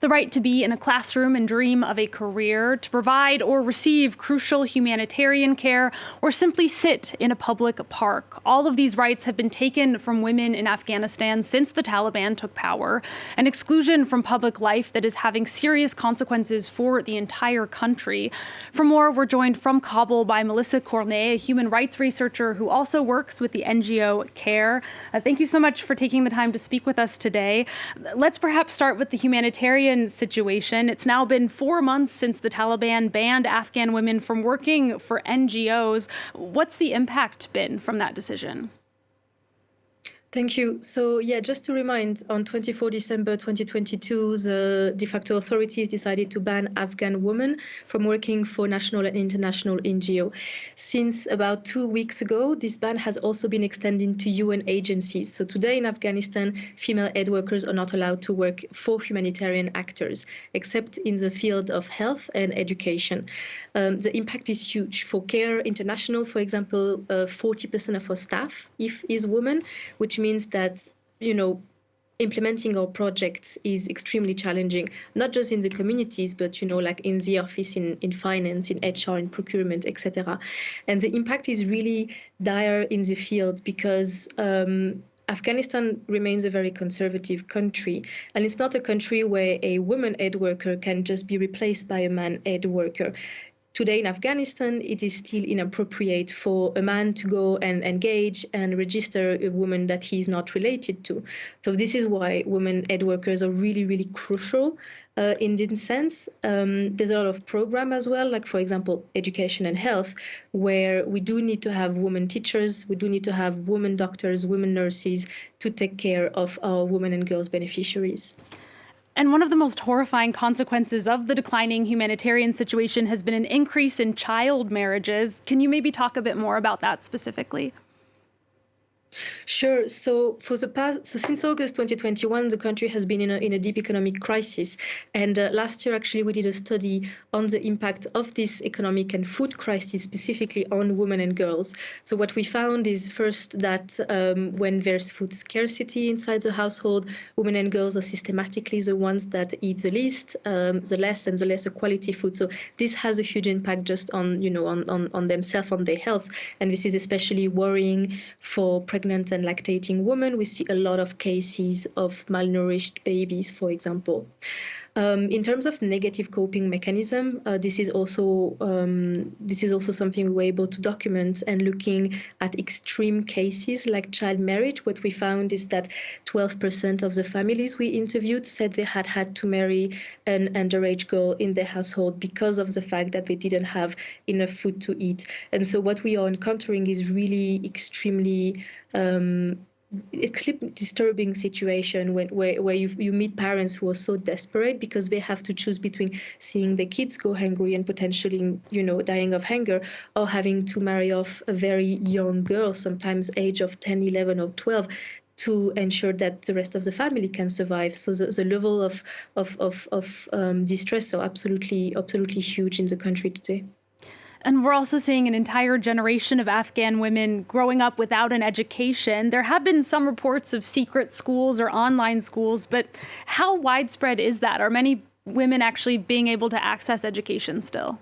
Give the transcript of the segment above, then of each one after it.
the right to be in a classroom and dream of a career, to provide or receive crucial humanitarian care, or simply sit in a public park. All of these rights have been taken from women in Afghanistan since the Taliban took power, an exclusion from public life that is having serious consequences for the entire country. For more, we're joined from Kabul by Melissa Cornet, a human rights researcher who also works with the NGO CARE. Thank you so much for taking the time to speak with us today. Let's perhaps start with the humanitarian situation. It's now been 4 months since the Taliban banned Afghan women from working for NGOs. What's the impact been from that decision? Thank you. So, just to remind, on 24 December 2022, the de facto authorities decided to ban Afghan women from working for national and international NGO. Since about 2 weeks ago, this ban has also been extended to UN agencies. So today in Afghanistan, female aid workers are not allowed to work for humanitarian actors, except in the field of health and education. The impact is huge. For CARE International, for example, 40% of our staff is women, which means that, implementing our projects is extremely challenging, not just in the communities, but, like in the office, in finance, in HR, in procurement, etc. And the impact is really dire in the field because Afghanistan remains a very conservative country, and it's not a country where a woman aid worker can just be replaced by a man aid worker. Today in Afghanistan, it is still inappropriate for a man to go and engage and register a woman that he is not related to. So this is why women aid workers are really, really crucial in this sense. There's a lot of program as well, like, for example, education and health, where we do need to have women teachers, we do need to have women doctors, women nurses to take care of our women and girls beneficiaries. And one of the most horrifying consequences of the declining humanitarian situation has been an increase in child marriages. Can you maybe talk a bit more about that specifically? Sure. So since August 2021, the country has been in a deep economic crisis. And last year, actually, we did a study on the impact of this economic and food crisis, specifically on women and girls. So what we found is first that when there's food scarcity inside the household, women and girls are systematically the ones that eat the least, the lesser quality food. So this has a huge impact just on themselves, on their health. And this is especially worrying for pregnant and lactating women. We see a lot of cases of malnourished babies, for example. In terms of negative coping mechanism, this is also something we were able to document. And looking at extreme cases like child marriage, what we found is that 12% of the families we interviewed said they had to marry an underage girl in their household because of the fact that they didn't have enough food to eat. And so what we are encountering is really extremely disturbing situation where you meet parents who are so desperate because they have to choose between seeing their kids go hungry and potentially, dying of hunger, or having to marry off a very young girl, sometimes age of 10, 11 or 12, to ensure that the rest of the family can survive. So the level of distress are absolutely huge in the country today. And we're also seeing an entire generation of Afghan women growing up without an education. There have been some reports of secret schools or online schools, but how widespread is that? Are many women actually being able to access education still?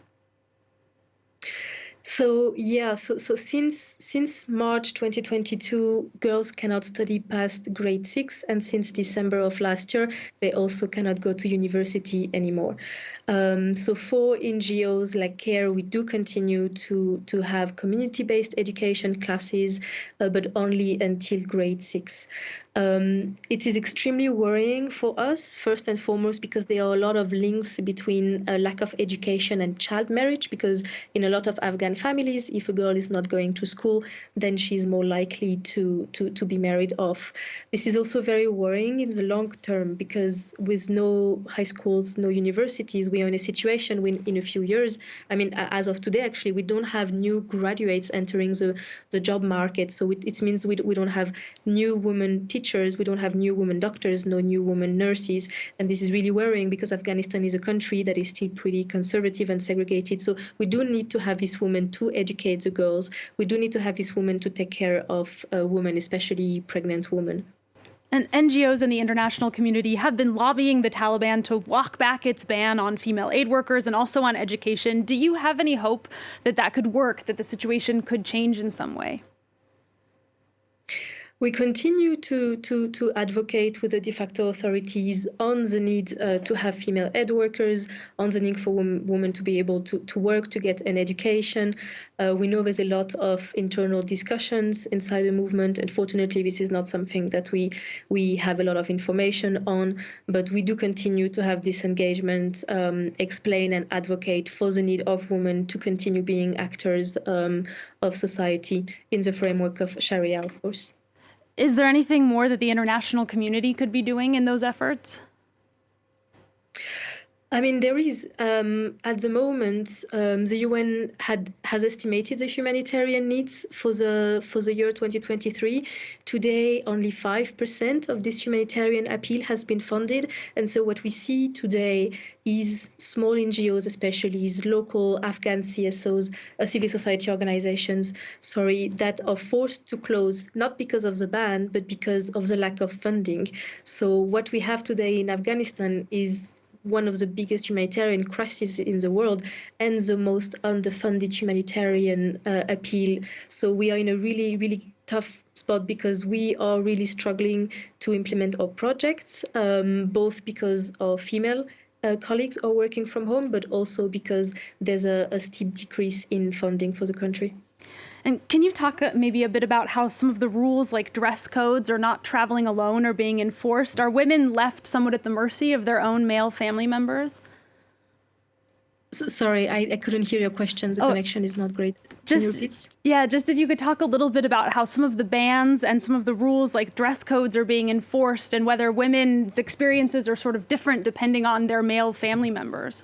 So since March 2022, girls cannot study past grade 6, and since December of last year, they also cannot go to university anymore. So for NGOs like CARE, we do continue to have community-based education classes, but only until grade 6. It is extremely worrying for us, first and foremost, because there are a lot of links between a lack of education and child marriage, because in a lot of Afghan families, if a girl is not going to school, then she's more likely to be married off. This is also very worrying in the long term, because with no high schools, no universities, we are in a situation when in a few years, as of today, actually, we don't have new graduates entering the job market. So it means we don't have new women teachers, we don't have new women doctors, no new women nurses. And this is really worrying because Afghanistan is a country that is still pretty conservative and segregated. So we do need to have these women to educate the girls. We do need to have these women to take care of women, especially pregnant women. And NGOs and the international community have been lobbying the Taliban to walk back its ban on female aid workers and also on education. Do you have any hope that that could work, that the situation could change in some way? We continue to advocate with the de facto authorities on the need to have female aid workers, on the need for women to be able to work, to get an education. We know there's a lot of internal discussions inside the movement. Unfortunately, this is not something that we have a lot of information on, but we do continue to have this engagement, explain and advocate for the need of women to continue being actors of society in the framework of Sharia, of course. Is there anything more that the international community could be doing in those efforts? I mean, there is, at the moment, the UN has estimated the humanitarian needs for the year 2023. Today, only 5% of this humanitarian appeal has been funded. And so what we see today is small NGOs, especially is local Afghan CSOs, civil society organizations, that are forced to close, not because of the ban, but because of the lack of funding. So what we have today in Afghanistan is one of the biggest humanitarian crises in the world and the most underfunded humanitarian appeal. So we are in a really, really tough spot because we are really struggling to implement our projects, both because our female colleagues are working from home, but also because there's a steep decrease in funding for the country. And can you talk maybe a bit about how some of the rules like dress codes or not traveling alone are being enforced? Are women left somewhat at the mercy of their own male family members? Sorry, I couldn't hear your question. The connection is not great. Can you repeat? Yeah, just if you could talk a little bit about how some of the bans and some of the rules like dress codes are being enforced and whether women's experiences are sort of different depending on their male family members.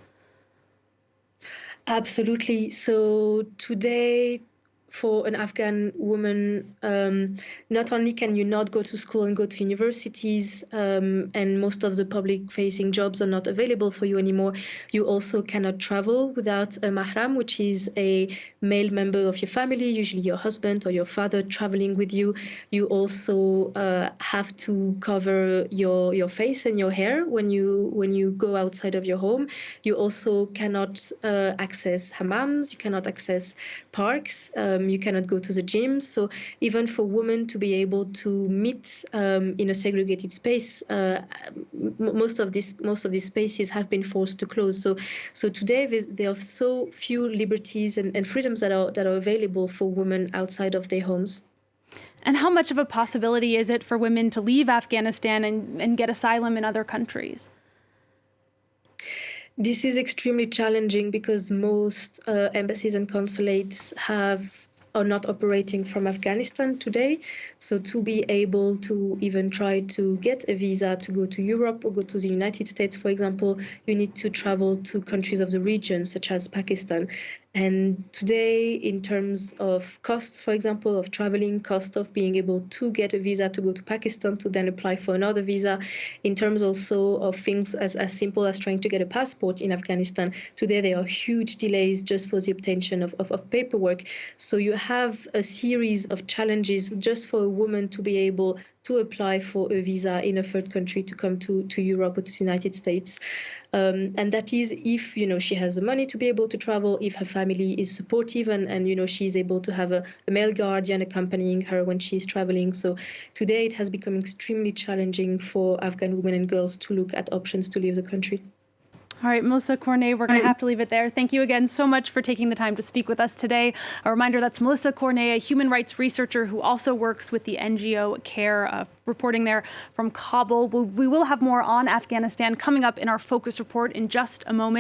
Absolutely. So today, for an Afghan woman, not only can you not go to school and go to universities, and most of the public-facing jobs are not available for you anymore, you also cannot travel without a mahram, which is a male member of your family, usually your husband or your father traveling with you. You also have to cover your face and your hair when you go outside of your home. You also cannot access hammams, you cannot access parks. You cannot go to the gym. So even for women to be able to meet in a segregated space, most of these spaces have been forced to close. So today there are so few liberties and freedoms that are available for women outside of their homes. And how much of a possibility is it for women to leave Afghanistan and get asylum in other countries? This is extremely challenging because most embassies and consulates are not operating from Afghanistan today. So to be able to even try to get a visa to go to Europe or go to the United States, for example, you need to travel to countries of the region, such as Pakistan. And today, in terms of costs, for example, of traveling, cost of being able to get a visa to go to Pakistan to then apply for another visa, in terms also of things as simple as trying to get a passport in Afghanistan, today there are huge delays just for the obtention of paperwork. So you have a series of challenges just for a woman to be able to apply for a visa in a third country to come to Europe or to the United States. And that is if, she has the money to be able to travel, if her family is supportive and she's able to have a male guardian accompanying her when she's traveling. So today it has become extremely challenging for Afghan women and girls to look at options to leave the country. All right, Melissa Cornet, we're going to have to leave it there. Thank you again so much for taking the time to speak with us today. A reminder, that's Melissa Cornet, a human rights researcher who also works with the NGO CARE, reporting there from Kabul. We will have more on Afghanistan coming up in our focus report in just a moment.